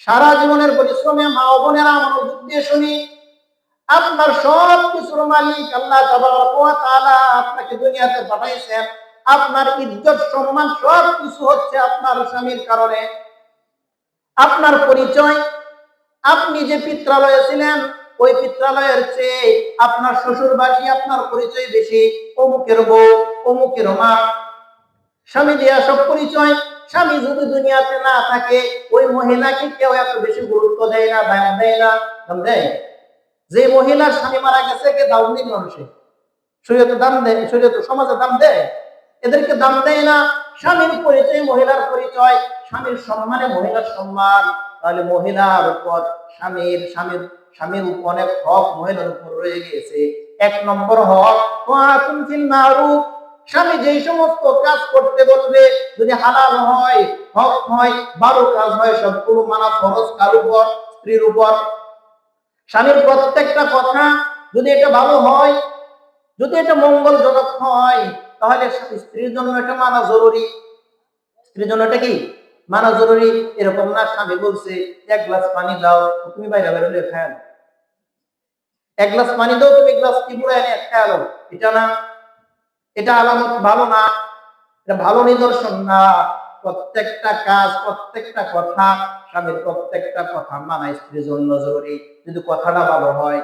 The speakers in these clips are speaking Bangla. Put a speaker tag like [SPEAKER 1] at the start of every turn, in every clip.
[SPEAKER 1] সারা জীবনের পরিশ্রমে মা ও বোনেরা মনোযোগ দিয়ে শুনি, আপনার সব কিছুর মালিক আল্লাহ তাবারক ওয়া তাআলা আপনাকে দুনিয়াতে পাঠাইছেন। আপনার ইজ্জত সম্মান সব কিছু হচ্ছে আপনার স্বামীর কারণে। আপনার পরিচয়, আপনি যে পিত্রালয়ে ছিলেন ওই পিত্রালয়ের চেয়ে আপনার শ্বশুর বাড়ি আপনার পরিচয় বেশি। অমুকের বউ, অমুকের মা, স্বামী দেয়া সব পরিচয়। স্বামী যদি দুনিয়াতে না থাকে ওই মহিলাকে কেউ এত বেশি গুরুত্ব দেয় না, দাম দেয় না। দাম দেয়? যে মহিলার স্বামী মারা গেছে কে দাম দিন মানুষে? শরীয়তে দাম দেয়? শরীয়তে সমাজে দাম দেয়? এদেরকে দাম দেয় না। স্বামীর পরিচয় মহিলার পরিচয়, স্বামীর সম্মানে মহিলার সম্মান। তাহলে মহিলার উপর স্বামীর স্বামীর স্বামীর অনেক হক মহিলার উপর রয়ে গিয়েছে। এক নম্বর হক ওয়াতুন ফিল মারুফ। স্বামী যেই সমস্ত কাজ করতে বলবে যদি হালাল হয়, হক হয়, ভালো কাজ হয়, সবগুলো মানা ফরজ কার উপর? স্ত্রীর উপর। স্বামীর প্রত্যেকটা কথা যদি এটা ভালো হয়, যদি এটা মঙ্গলজনক হয়, তাহলে স্ত্রীর জন্য এটা মানা জরুরি। স্ত্রীর জন্য এটা কি মানা জরুরি? এরকম না স্বামী বলছে এক গ্লাস পানি দাও, তুমি বাইরে বেরোলে খায়, এক গ্লাস পানি দাও, তুমি গ্লাস কি বুড়ে এনে খেয়ালো, এটা না, এটা আলামত ভালো না, এটা ভালো নিদর্শন না। প্রত্যেকটা কাজ, প্রত্যেকটা কথা, স্বামীর প্রত্যেকটা কথা মানা স্ত্রীর জন্য জরুরি। যদি কথাটা ভালো হয়,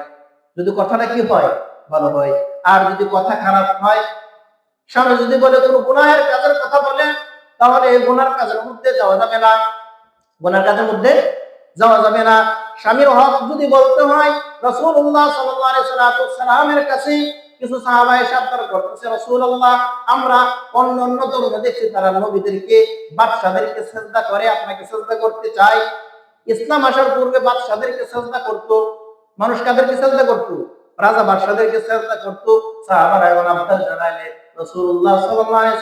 [SPEAKER 1] যদি কথাটা কি হয় ভালো হয়। আর যদি কথা খারাপ হয়, স্বামী যদি বলে কোনো গুনাহের কাজের কথা বলে, তাহলে এই গুনার কাজের মধ্যে যাওয়া যাবে না, গুনার কাজের মধ্যে যাওয়া যাবে না। স্বামীর হক যদি বলতে হয়, রাসূলুল্লাহ সাল্লাল্লাহু আলাইহি সাল্লামের কাছে কিছু সাহাবা এসে আবদার করতেছে, রাসূলুল্লাহ আমরা অন্য ধর্মে দেখছি তারা নবীদেরকে, বাদশাদেরকে সিজদা করে, আপনাকে সিজদা করতে চাই। ইসলাম আসার পূর্বে বাদশাদেরকে সিজদা করত। মানুষ কাদেরকে সিজদা করত? রাজা বাদশাদেরকে সিজদা করত। সাহাবারা এমন আবদার জানাইলেন, রাসূলুল্লাহ সাল্লাল্লাহু আলাইহি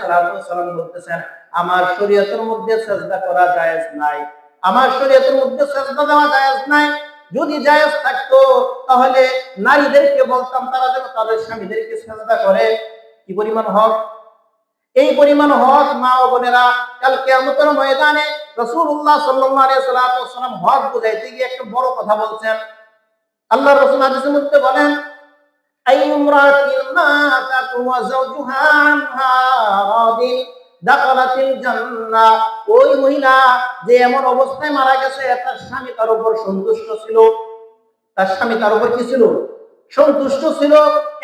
[SPEAKER 1] সাল্লাম বলতেছেন, আমার শরীয়তের মধ্যে সিজদা করা জায়েজ নাই, আমার শরীয়তের মধ্যে সিজদা দেওয়া জায়েজ নাই। যদি জায়েজ থাকতো তাহলে নারীদেরকে বলতাম তারা যেন তাদের স্বামীদেরকে সিজদা করে। কি পরিমাণ হক! এই পরিমাণ হক মা ও বোনেরা কাল কিয়ামতের ময়দানে রাসূলুল্লাহ সাল্লাল্লাহু আলাইহি সাল্লাম হক বুঝাইতে গিয়ে একটা বড় কথা বলছেন। আল্লাহ রাসূল হাদিসের মধ্যে বলেন, আইয়ুমরাতিন মাতাত ওয়া যাওজুহা আনহা রাদিন দাখালাতিল জান্নাহ। ওই মহিলা যে এমন অবস্থায় মারা গেছে তার স্বামী তার উপর সন্তুষ্ট ছিল, তার স্বামী তার উপর কি ছিল? সন্তুষ্ট ছিল।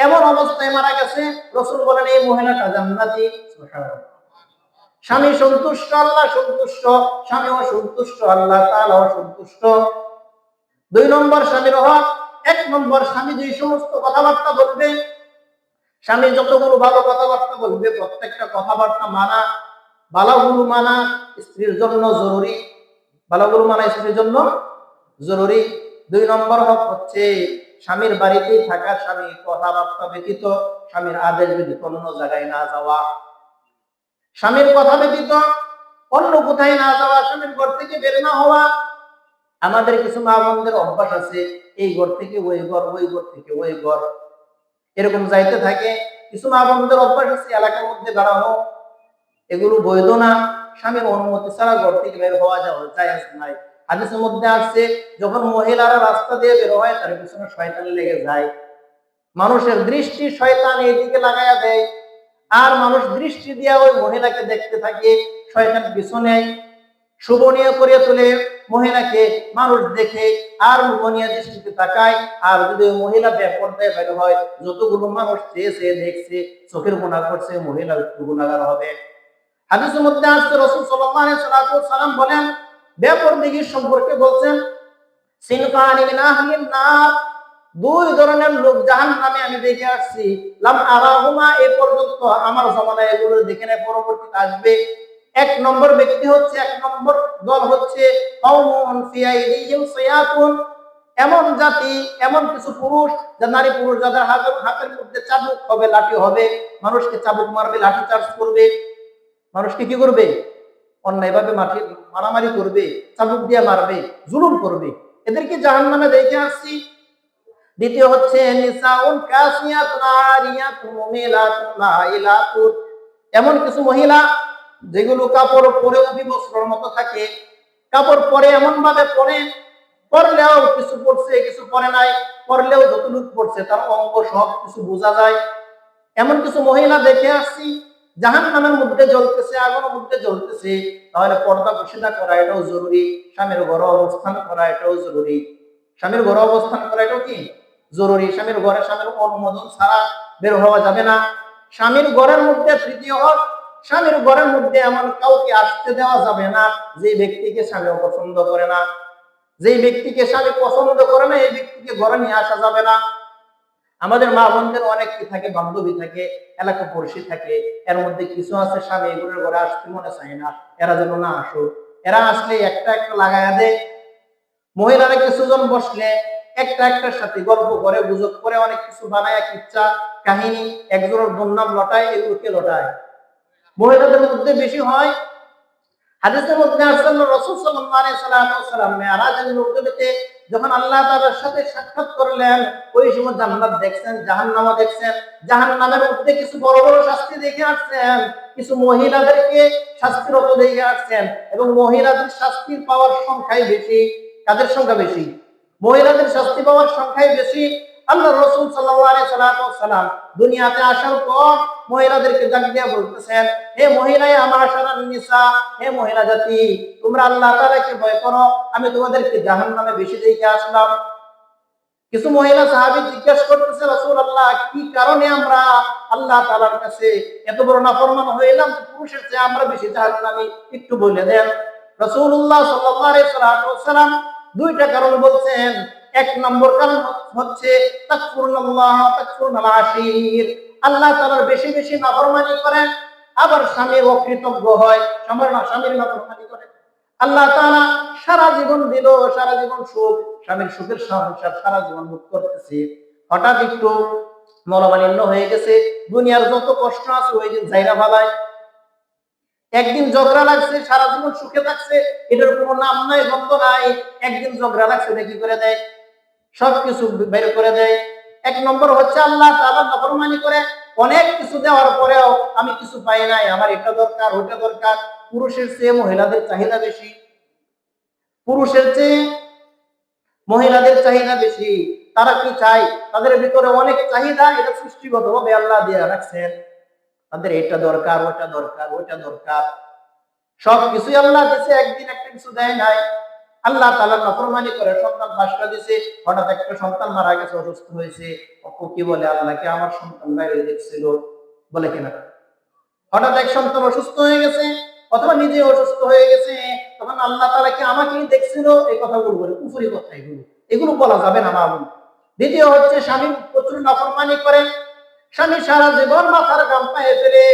[SPEAKER 1] এমন অবস্থায় মারা গেছে, রাসূল বলেন এই মহিলাটা জান্নাতি। সুবহানাল্লাহ। স্বামী সন্তুষ্ট, আল্লাহ সন্তুষ্ট, স্বামীও সন্তুষ্ট, আল্লাহ তাআলাও সন্তুষ্ট। দুই নম্বর স্বামীর হক। এক নম্বর, স্বামী যে সমস্ত কথাবার্তা বলবে, স্বামী যতগুলো ভালো কথাবার্তা বলবে প্রত্যেকটা কথাবার্তা মানা, ভালোগুলো মানা স্ত্রীর জন্য জরুরি। ভালোগুলো মানা স্ত্রীর জন্য জরুরি। দুই নম্বর হক হচ্ছে স্বামীর বাড়িতেই থাকা, স্বামীর কথাবার্তা ব্যতীত, স্বামীর আদেশ ব্যতীত অন্য জায়গায় না যাওয়া, স্বামীর কথা ব্যতীত অন্য কোথায় না যাওয়া, স্বামীর ঘর থেকে বের না হওয়া। আমাদের কিছু মা বোনদের অভ্যাস আছে, এই ঘর থেকে ওই ঘর, ওই ঘর থেকে ওই ঘর, এরকম যাইতে থাকে। কিছু মা বোনদের অভ্যাস আছে এলাকার মধ্যে বেড়ানো, এগুলো বৈধ না। স্বামীর অনুমতি ছাড়া ঘর থেকে বের হওয়া যাওয়া জায়েজ নাই। হাদিসের মধ্যে আছে যখন মহিলারা রাস্তা দিয়ে বের হয় তার পিছনে শয়তান লেগে যায়। মানুষের দৃষ্টি শয়তান এইদিকে লাগাইয়া দেয়, আর মানুষ দৃষ্টি দিয়ে ওই মহিলাকে দেখতে থাকে। শয়তান পিছনে শুভনীয় করে তোলে মহিলাকে, মানুষ দেখে আর লোভনীয় দৃষ্টিতে তাকায়। আর যদি ওই মহিলা বেপরদায় বের হয়, যতগুলো মানুষ চেয়েছে দেখছে, চোখের গুনাহ করছে, মহিলা একটু গুনাহগার হবে। হাদিসের মধ্যে আসছে রাসূল সাল্লাল্লাহু আলাইহি সাল্লাম বলেন, বেপরদিগি সম্পর্কে বলছেন, সিনফানি মিন আহলিন নার, দুই ধরনের লোক জাহান্নামে আমি দেখে আসছি, লাম আরাহুমা, এ পর্যন্ত আমার জামানায় এগুলো দেখে নাই, পরবর্তীতে আসবে। এক নম্বর ব্যক্তি হচ্ছে, এক নম্বর দল হচ্ছে কওমুন ফি আইদিহিম সিয়াতুন, এমন জাতি, এমন কিছু পুরুষ, যা নারী পুরুষ, যাদের হাতের মধ্যে চাবুক হবে, লাঠি হবে, মানুষকে চাবুক মারবে, লাঠি চার্জ করবে, মানুষকে কি করবে? অন্যায়ভাবে মারামারি করবে, চাবুক দিয়ে মারবে, জুলুম করবে। এদেরকে জাহান্নামে দেখে আসছি। দ্বিতীয় হচ্ছে নিসাউন কাসিয়াতুন আরিয়াতুন মুমিলাতুন মাইলাতুন, এমন কিছু মহিলা যেগুলো কাপড় পরে অবিবস্ত্রর মতো থাকে, কাপড় পরে এমন ভাবে পরলেও কিছু পড়ছে কিছু পরে নাই, পরলেও যতটুকু পড়ছে তার অঙ্গ সব কিছু বোঝা যায়। এমন কিছু মহিলা দেখে আসছি জাহান্নামের মধ্যে জ্বলতেছে, আগুনের মধ্যে জ্বলতেছে। তাহলে পর্দা পর্দা করা এটাও জরুরি, স্বামীর ঘরে অবস্থান করা এটাও জরুরি। স্বামীর ঘরে অবস্থান করা এটাও কি জরুরি। স্বামীর ঘরে স্বামীর অনুমোদন ছাড়া বের হওয়া যাবে না। স্বামীর ঘরের মধ্যে তৃতীয় হক, স্বামীর ঘরের মধ্যে এমন কাউকে আসতে দেওয়া যাবে না যে ব্যক্তিকে স্বামী পছন্দ করে না। যেই ব্যক্তিকে স্বামী পছন্দ করে না এই ব্যক্তিকে ঘরে নিয়ে আসা যাবে না। আমাদের মা বোনদের অনেক কি থাকে, বান্ধবী থাকে, এলাকা পড়শি থাকে, এর মধ্যে কিছু আছে স্বামী এগুলোর ঘরে আসতে মনে চায় না, এরা যেন না আসুক। এরা আসলে একটা একটা লাগাইয়া দেয়। মহিলারা কিছুজন বসলে একটা একটার সাথে গল্প করে, গুজব করে, অনেক কিছু বানায়, কিচ্ছা কাহিনী, একজনের দুর্নাম লটায়, এগুলোকে লটায়। মহিলাদের মধ্যে বেশি হয়। হাদিসের মধ্যে আসছেন রাসূল সাল্লাল্লাহু আলাইহি ওয়াসাল্লাম মেরাজের নূরতে যখন আল্লাহ তাআলার সাথে সাক্ষাৎ করলেন, ওই সময় জান্নাত দেখছেন, জাহান্নাম দেখছেন। জাহান্নামের মধ্যে কিছু বড় বড় শাস্তি দেখে আসছেন, কিছু মহিলাদেরকে শাস্তিরত দেখে আসছেন। এবং মহিলাদের শাস্তি পাওয়ার সংখ্যাই বেশি। কাদের সংখ্যা বেশি? মহিলাদের শাস্তি পাওয়ার সংখ্যাই বেশি। আল্লাহ রাসূল সাল্লাল্লাহু আলাইহি ওয়াসাল্লাম দুনিয়াতে আসার পর মহিলাদেরকে ডাক দিয়ে বলতেছেন, হে মহিলাই আমার সারা নিসা, হে মহিলা জাতি, তোমরা আল্লাহ তাআলাকে ভয় করো, আমি তোমাদেরকে জাহান্নামে বেশি দেখে আসলাম। কিছু মহিলা সাহাবী জিজ্ঞাসা করতেছে, রাসূলুল্লাহ কি কারণে আমরা আল্লাহ তাআলার কাছে এত বড় নাফরমান হইলাম যে পুরুষের চেয়ে আমরা বেশি জাহান্নামী, একটু বলে দেন। রাসূলুল্লাহ সাল্লাল্লাহু আলাইহি ওয়াসাল্লাম দুইটা কারণ বলছেন। এক নম্বর কারণ হচ্ছে তাকফুরুল্লাহ তাকফুরুল আশীর, আল্লাহ তাআলার বেশি বেশি নাফরমানি করেন, আবার স্বামীর অকৃতজ্ঞ হয়, স্বামীর নাফরমানি করে। আল্লাহ তাআলা সারা জীবন দিল, সারা জীবন সুখ, স্বামীর সুখের সংসার সারা জীবন ভোগ করতেছি, হঠাৎ একটু মনোমালিন্য হয়ে গেছে, দুনিয়ার যত কষ্ট আছে ওই দিন জায়গা ভালায়। একদিন ঝগড়া লাগছে, সারা জীবন সুখে থাকছে, এটার কোনো নাম নাই, গন্ধ নাই। একদিন ঝগড়া লাগছে, এটা কি করে দেয়? সবকিছু বের করে দেয়। এক নম্বর হচ্ছে আল্লাহ তাআলা নাফরমানি করে, অনেক কিছু দেওয়ার পরেও আমি কিছু পাই নাই, আমার এটা দরকার ওটা দরকার। পুরুষের চেয়ে মহিলাদের চাহিদা বেশি, পুরুষের চেয়ে মহিলাদের চাহিদা বেশি। তারা কি চায়? তাদের ভিতরে অনেক চাহিদা, এটা সৃষ্টিগতভাবে আল্লাহ দিয়ে রাখছেন। তাদের এটা দরকার ওটা দরকার ওটা দরকার, সবকিছুই আল্লাহ দিয়েছে, একদিন একটা কিছু দেয় নাই। আল্লাহ তাআলা নাফরমানি করে সন্তান পাঁচটা দিয়েছে, হঠাৎ একটা সন্তান মারা গেছে, অসুস্থ হয়েছে, কি বলে আল্লাহকে আমার সন্তান বাইরে দেখছিল, বলে কিনা? হঠাৎ এক সন্তান অসুস্থ হয়ে গেছে অথবা নিজে অসুস্থ হয়ে গেছে, তখন আল্লাহ তাআলা কি আমাকেই দেখছিল? এই কথাগুলো বলে কুফরি কথা, এগুলো বলা যাবে না মা বোন। দ্বিতীয় হচ্ছে স্বামী প্রচুর নাফরমানি করে, স্বামী সারা জীবন মাথার গাম পায়ে ফেলে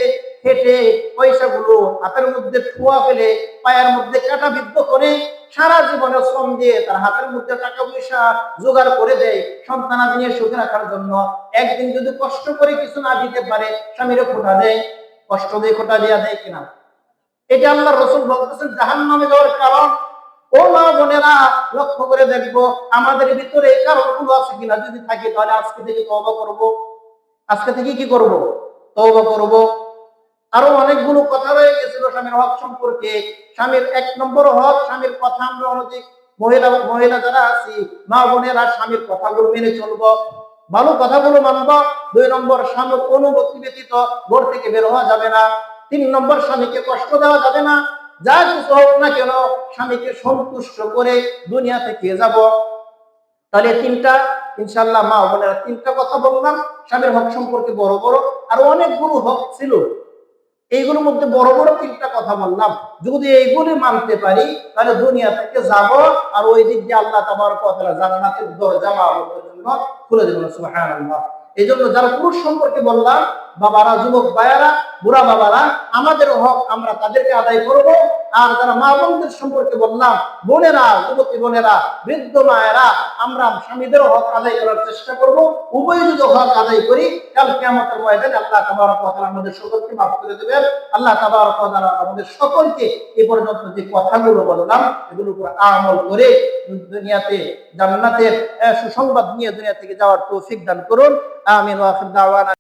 [SPEAKER 1] হেঁটে পয়সাগুলো হাতের মধ্যে ঠুয়া ফেলে পায়ের মধ্যে কাটা বিদ্ধ করে সারা জীবনের শ্রম দিয়ে তার হাতের মধ্যে টাকা পয়সা জোগাড় করে দেয় সন্তান নিয়ে সুখে রাখার জন্য। একদিন যদি কষ্ট করে কিছু না দিতে পারে, স্বামীরে খোটা দেয়, কষ্ট দিয়ে খোটা দেয়া দেয় কিনা? এটা আল্লাহ রাসূল বলতেছেন জাহান্নামে যাওয়ার কারণ। ও মা বোনেরা, লক্ষ্য করে দেখবো আমাদের ভিতরে এই কারণগুলো আছে কিনা। যদি থাকে তাহলে আজকে থেকে তওবা করব। আজকে থেকে কি করব? তওবা করব। আরো অনেকগুলো কথা রয়ে গেছিল স্বামীর হক সম্পর্কে। স্বামীর এক নম্বর হক, স্বামীর কথা আমরা অনেক মহিলা যারা আছি, মা বোনেরা, স্বামীর কথাগুলো মেনে চলবো, ভালো কথাগুলো মানবো। দুই নম্বর, স্বামীর অনুমতি ব্যতীত ঘর থেকে বের হওয়া যাবে না। তিন নম্বর, স্বামীকে কষ্ট দেওয়া যাবে না। যা কিছু হোক না কেন স্বামীকে সন্তুষ্ট করে দুনিয়া থেকে যাব। তাহলে তিনটা, ইনশাআল্লাহ মা বোনেরা, তিনটা কথা বললাম স্বামীর হক সম্পর্কে। বড় বড় আরো অনেকগুলো হক ছিল, এইগুলোর মধ্যে বড় বড় তিনটা কথা বললাম। যদি এইগুলি মানতে পারি তাহলে দুনিয়া থেকে যাব, আর ওই দিক দিয়ে আল্লাহ তাবারক ওয়া তাআলা জান্নাতের দরজা আমাদের জন্য খুলে দেবেন। সুবহানাল্লাহ। এই জন্য যারা পুরুষ সম্পর্কে বললাম, বাবারা, যুবক ভাইয়ারা, বুড়া বাবারা, আমাদের হক আমরা তাদেরকে আদায় করব। আর যারা মা বোনদের সম্পর্কে বললাম, বোনেরা, যুবতী বোনেরা, বৃদ্ধ মায়েরা, আমরা স্বামীদের হক আদায় করার চেষ্টা করব। উভয় যদি হক আদায় করি, কাল কিয়ামতের ময়দানে আল্লাহ তাবারক ওয়া তাআলা আমাদের সকলকে মাফ করে দেবেন। আল্লাহ তাবারক ওয়া তাআলা আমাদের সকলকে এই পর্যন্ত যে কথাগুলো বললাম এগুলোর উপর আমল করে দুনিয়াতে জান্নাতের সুসংবাদ নিয়ে দুনিয়া থেকে যাওয়ার তৌফিক দান করুন। আমিন ওয়া আখির দাওয়ানা।